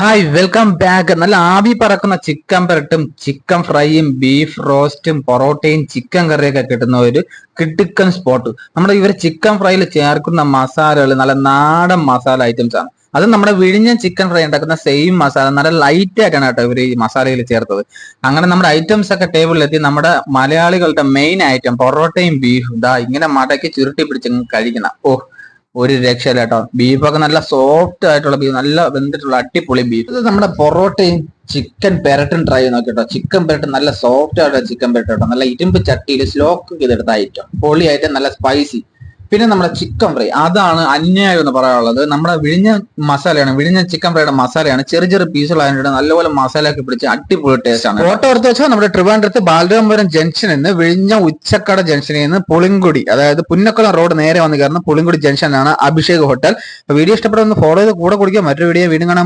Hi welcome back. നല്ല ആവി പറക്കുന്ന ചിക്കൻ പെരട്ടും ചിക്കൻ ഫ്രൈയും ബീഫ് റോസ്റ്റും പൊറോട്ടയും ചിക്കൻ കറിയൊക്കെ കിട്ടുന്ന ഒരു കിടുക്കൻ സ്പോട്ട്. നമ്മുടെ ഇവർ ചിക്കൻ ഫ്രൈയിൽ ചേർക്കുന്ന മസാലകൾ നല്ല നാടൻ മസാല ഐറ്റംസ് ആണ്. അത് നമ്മുടെ വിഴിഞ്ഞ ചിക്കൻ ഫ്രൈ ഉണ്ടാക്കുന്ന സെയിം മസാല നല്ല ലൈറ്റ് ആയിട്ടാണ് കേട്ടോ ഇവർ ഈ മസാലയിൽ ചേർത്തത്. അങ്ങനെ നമ്മുടെ ഐറ്റംസ് ഒക്കെ ടേബിളിലെത്തി നമ്മുടെ മലയാളികളുടെ മെയിൻ ഐറ്റം പൊറോട്ടയും ബീഫും ഇതാ ഇങ്ങനെ മടക്കി ചുരുട്ടി പിടിച്ച് കഴിക്കണം. ഒരു രക്ഷയില്ല കേട്ടോ. ബീഫൊക്കെ നല്ല സോഫ്റ്റ് ആയിട്ടുള്ള ബീഫ്, നല്ല വെന്തിട്ടുള്ള അടിപൊളി ബീഫ്. ഇത് നമ്മുടെ പൊറോട്ടയും ചിക്കൻ പെരട്ടും ട്രൈ നോക്കി കേട്ടോ. ചിക്കൻ പെരട്ട് നല്ല സോഫ്റ്റ് ആയിട്ടുള്ള ചിക്കൻ പെരട്ട് കേട്ടോ. നല്ല ഇരുമ്പ് ചട്ടിയിൽ സ്ലോ കുക്ക് ചെയ്തെടുത്ത ഐറ്റം, പൊളിയായിട്ട് നല്ല സ്പൈസി. പിന്നെ നമ്മുടെ ചിക്കൻ ഫ്രൈ, അതാണ് അന്യായം എന്ന് പറയാനുള്ളത്. നമ്മുടെ വിഴിഞ്ഞ മസാലയാണ്, വിഴിഞ്ഞ ചിക്കൻ ഫ്രൈയുടെ മസാലയാണ്. ചെറിയ ചെറിയ പീസുകളായിട്ട് നല്ലപോലെ മസാലയൊക്കെ പിടിച്ച് അടിപൊളി ടേസ്റ്റ് ആണ്. ഫോട്ടോ എടുത്ത് വെച്ചാൽ നമ്മുടെ ട്രിവാൻഡ്രത്ത് ബാലരാമപുരം ജംഗ്ഷനിൽ നിന്ന് വിഴിഞ്ഞ ഉച്ചക്കട ജംഗ്ഷനിൽ നിന്ന് പുളിങ്കുടി, അതായത് പുന്നക്കുളം റോഡ് നേരെ വന്ന് കയറുന്ന പുളിങ്കുടി ജംഗ്ഷനാണ് അഭിഷേക് ഹോട്ടൽ. വീഡിയോ ഇഷ്ടപ്പെടുന്ന ഫോളോ ചെയ്ത് കൂടെ കുടിക്കുക. മറ്റൊരു വീഡിയോ വീണ്ടും കാണാം.